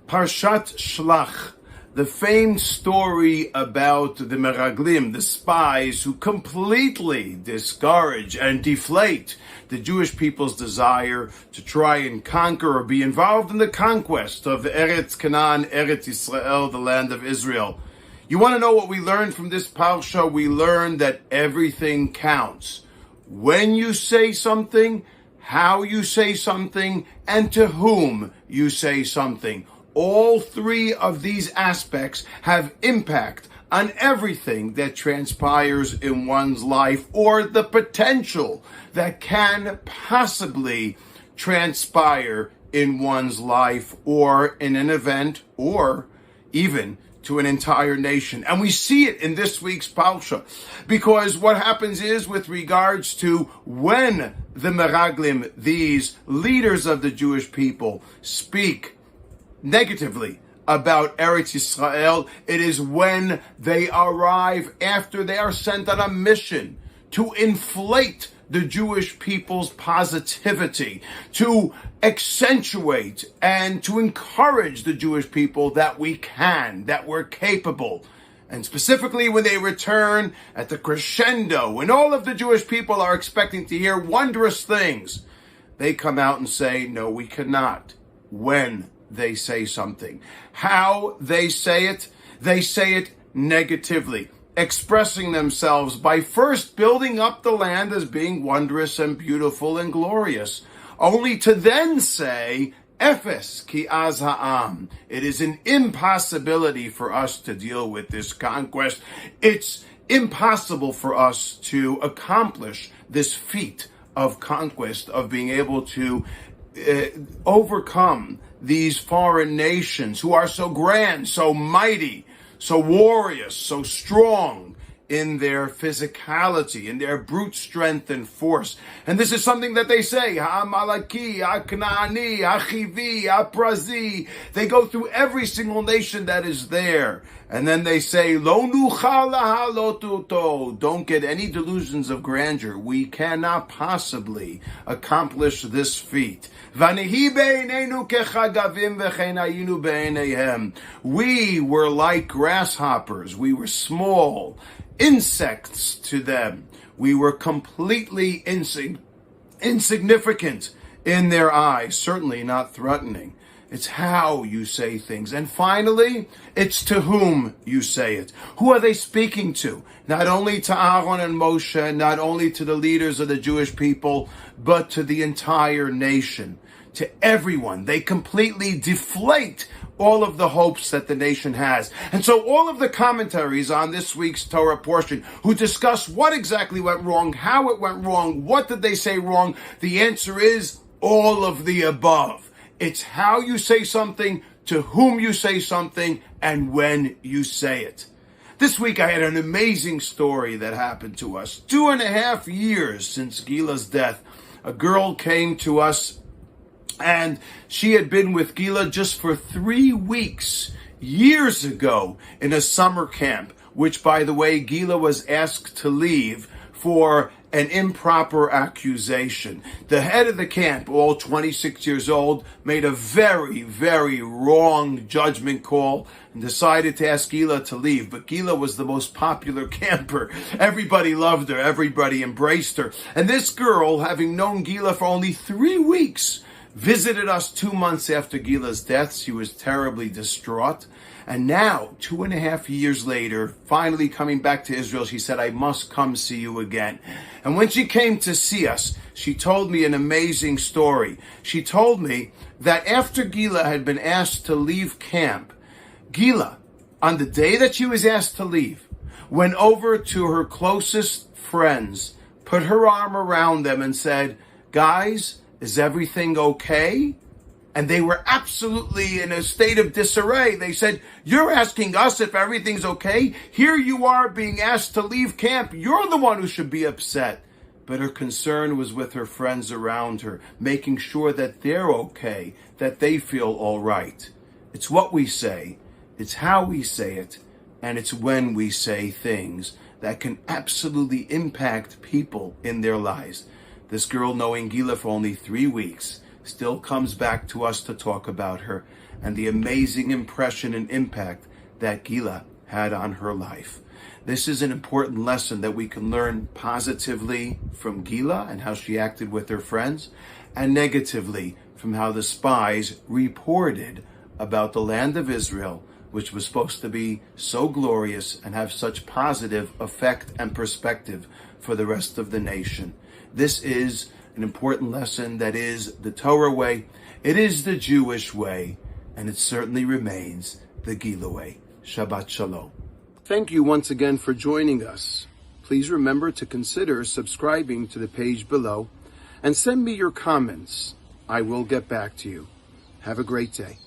Parshat Shelach, the famed story about the meraglim, the spies who completely discourage and deflate the Jewish people's desire to try and conquer or be involved in the conquest of Eretz Canaan, Eretz Israel, the land of Israel. You want to know what we learned from this parsha? We learned that everything counts. When you say something, how you say something, and to whom you say something. All three of these aspects have impact on everything that transpires in one's life, or the potential that can possibly transpire in one's life, or in an event, or even to an entire nation. And we see it in this week's parsha, because what happens is, with regards to when the meraglim, these leaders of the Jewish people, speak negatively about Eretz Israel, it is when they arrive after they are sent on a mission to inflate the Jewish people's positivity, to accentuate and to encourage the Jewish people that we can, that we're capable. And specifically when they return at the crescendo, when all of the Jewish people are expecting to hear wondrous things, they come out and say, no, we cannot. When they say something. How they say it negatively, expressing themselves by first building up the land as being wondrous and beautiful and glorious, only to then say, Ephes ki az ha'am. It is an impossibility for us to deal with this conquest. It's impossible for us to accomplish this feat of conquest, of being able to overcome these foreign nations who are so grand, so mighty, so warriors, so strong in their physicality, in their brute strength and force. And this is something that they say, Ha'amalaki, Ha'knaani, Ha'chivi, Ha'prazi. They go through every single nation that is there. And then they say, Lo nuchal laha lo tuto. Don't get any delusions of grandeur. We cannot possibly accomplish this feat. Vanehi beinenu kechagavim v'chein hayinu beineihem. We were like grasshoppers. We were small, insects to them. We were completely insignificant in their eyes, certainly not threatening. It's how you say things. And finally, it's to whom you say it. Who are they speaking to? Not only to Aaron and Moshe, not only to the leaders of the Jewish people, but to the entire nation, to everyone. They completely deflate all of the hopes that the nation has. And so all of the commentaries on this week's Torah portion who discuss what exactly went wrong, how it went wrong, what did they say wrong, the answer is all of the above. It's how you say something, to whom you say something, and when you say it. This week I had an amazing story that happened to us. 2.5 years since Gila's death, a girl came to us, and she had been with Gila just for 3 weeks, years ago, in a summer camp, which, by the way, Gila was asked to leave for an improper accusation. The head of the camp, all 26 years old, made a very, very wrong judgment call and decided to ask Gila to leave. But Gila was the most popular camper. Everybody loved her. Everybody embraced her. And this girl, having known Gila for only 3 weeks, visited us 2 months after Gila's death. She was terribly distraught. And now, 2.5 years later, finally coming back to Israel, she said, I must come see you again. And when she came to see us, she told me an amazing story. She told me that after Gila had been asked to leave camp, Gila, on the day that she was asked to leave, went over to her closest friends, put her arm around them and said, guys, is everything okay? And they were absolutely in a state of disarray. They said, you're asking us if everything's okay? Here you are being asked to leave camp. You're the one who should be upset. But her concern was with her friends around her, making sure that they're okay, that they feel all right. It's what we say, it's how we say it, and it's when we say things that can absolutely impact people in their lives. This girl, knowing Gila for only 3 weeks, still comes back to us to talk about her and the amazing impression and impact that Gila had on her life. This is an important lesson that we can learn positively from Gila and how she acted with her friends, and negatively from how the spies reported about the land of Israel, which was supposed to be so glorious and have such positive effect and perspective for the rest of the nation. This is an important lesson that is the Torah way, it is the Jewish way, and it certainly remains the Gila way. Shabbat Shalom. Thank you once again for joining us. Please remember to consider subscribing to the page below and send me your comments. I will get back to you. Have a great day.